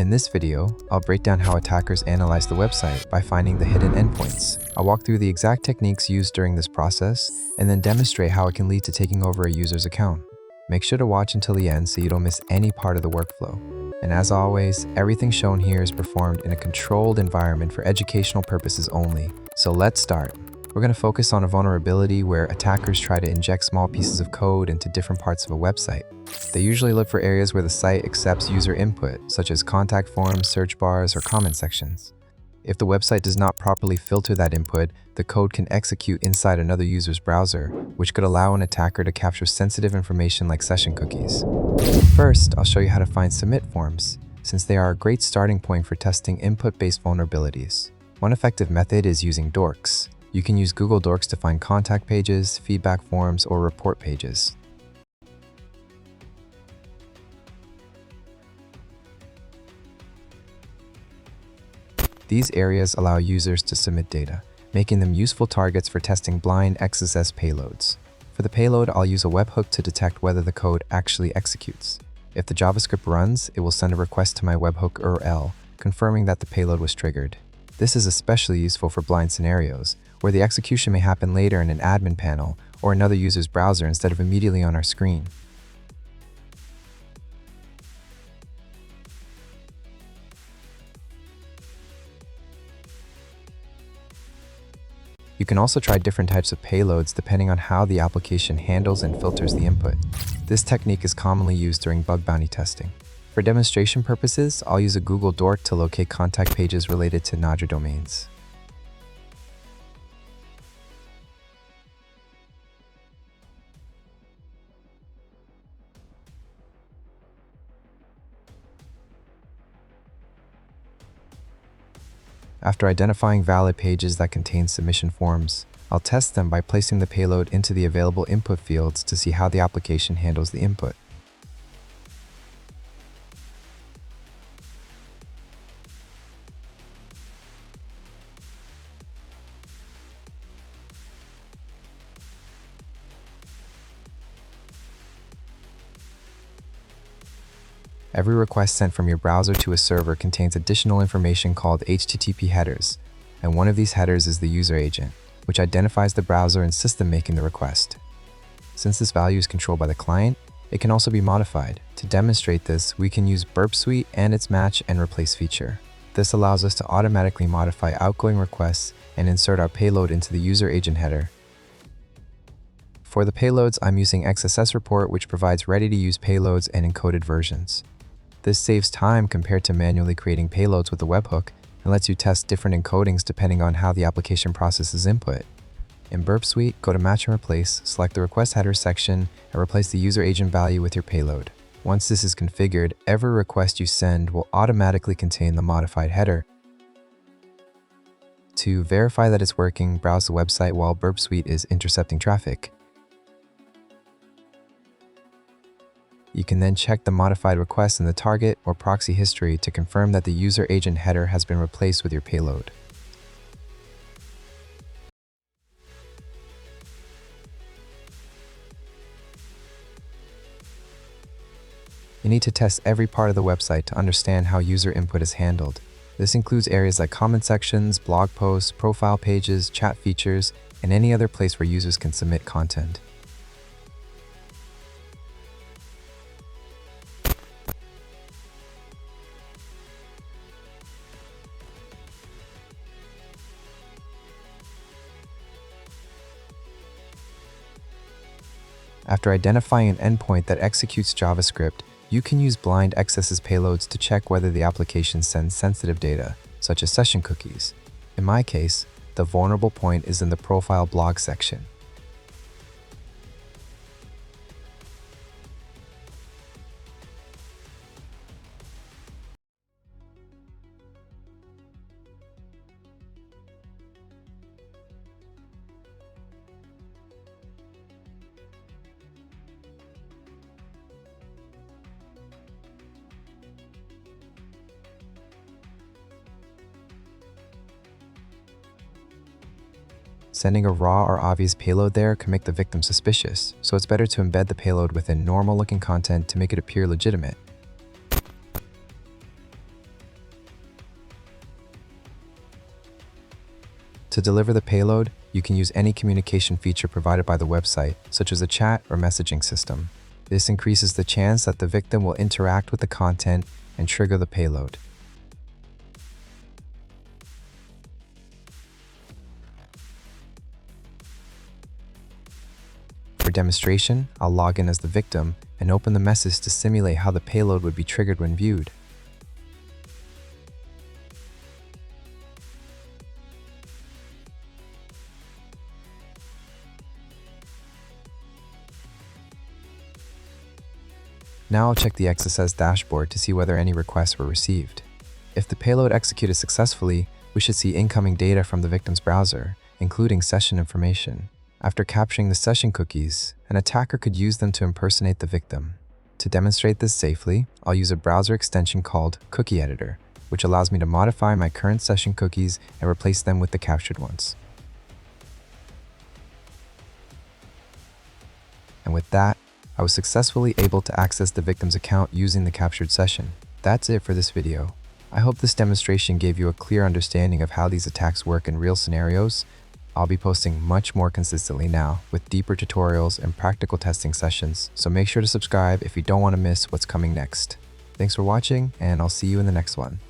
In this video, I'll break down how attackers analyze the website by finding the hidden endpoints. I'll walk through the exact techniques used during this process, and then demonstrate how it can lead to taking over a user's account. Make sure to watch until the end so you don't miss any part of the workflow. And as always, everything shown here is performed in a controlled environment for educational purposes only. So let's start. We're going to focus on a vulnerability where attackers try to inject small pieces of code into different parts of a website. They usually look for areas where the site accepts user input, such as contact forms, search bars, or comment sections. If the website does not properly filter that input, the code can execute inside another user's browser, which could allow an attacker to capture sensitive information like session cookies. First, I'll show you how to find submit forms, since they are a great starting point for testing input-based vulnerabilities. One effective method is using Dorks. You can use Google Dorks to find contact pages, feedback forms, or report pages. These areas allow users to submit data, making them useful targets for testing blind XSS payloads. For the payload, I'll use a webhook to detect whether the code actually executes. If the JavaScript runs, it will send a request to my webhook URL, confirming that the payload was triggered. This is especially useful for blind scenarios, where the execution may happen later in an admin panel or another user's browser instead of immediately on our screen. You can also try different types of payloads depending on how the application handles and filters the input. This technique is commonly used during bug bounty testing. For demonstration purposes, I'll use a Google Dork to locate contact pages related to Naja domains. After identifying valid pages that contain submission forms, I'll test them by placing the payload into the available input fields to see how the application handles the input. Every request sent from your browser to a server contains additional information called HTTP headers, and one of these headers is the user agent, which identifies the browser and system making the request. Since this value is controlled by the client, it can also be modified. To demonstrate this, we can use Burp Suite and its match and replace feature. This allows us to automatically modify outgoing requests and insert our payload into the user agent header. For the payloads, I'm using XSS Report, which provides ready-to-use payloads and encoded versions. This saves time compared to manually creating payloads with the webhook and lets you test different encodings depending on how the application processes input. In Burp Suite, go to Match and Replace, select the Request Header section, and replace the user agent value with your payload. Once this is configured, every request you send will automatically contain the modified header. To verify that it's working, browse the website while Burp Suite is intercepting traffic. You can then check the modified request in the target or proxy history to confirm that the user agent header has been replaced with your payload. You need to test every part of the website to understand how user input is handled. This includes areas like comment sections, blog posts, profile pages, chat features, and any other place where users can submit content. After identifying an endpoint that executes JavaScript, you can use blind XSS payloads to check whether the application sends sensitive data, such as session cookies. In my case, the vulnerable point is in the profile blog section. Sending a raw or obvious payload there can make the victim suspicious, so it's better to embed the payload within normal-looking content to make it appear legitimate. To deliver the payload, you can use any communication feature provided by the website, such as a chat or messaging system. This increases the chance that the victim will interact with the content and trigger the payload. For demonstration, I'll log in as the victim and open the message to simulate how the payload would be triggered when viewed. Now I'll check the XSS dashboard to see whether any requests were received. If the payload executed successfully, we should see incoming data from the victim's browser, including session information. After capturing the session cookies, an attacker could use them to impersonate the victim. To demonstrate this safely, I'll use a browser extension called Cookie Editor, which allows me to modify my current session cookies and replace them with the captured ones. And with that, I was successfully able to access the victim's account using the captured session. That's it for this video. I hope this demonstration gave you a clear understanding of how these attacks work in real scenarios. I'll be posting much more consistently now with deeper tutorials and practical testing sessions, so make sure to subscribe if you don't want to miss what's coming next. Thanks for watching, and I'll see you in the next one.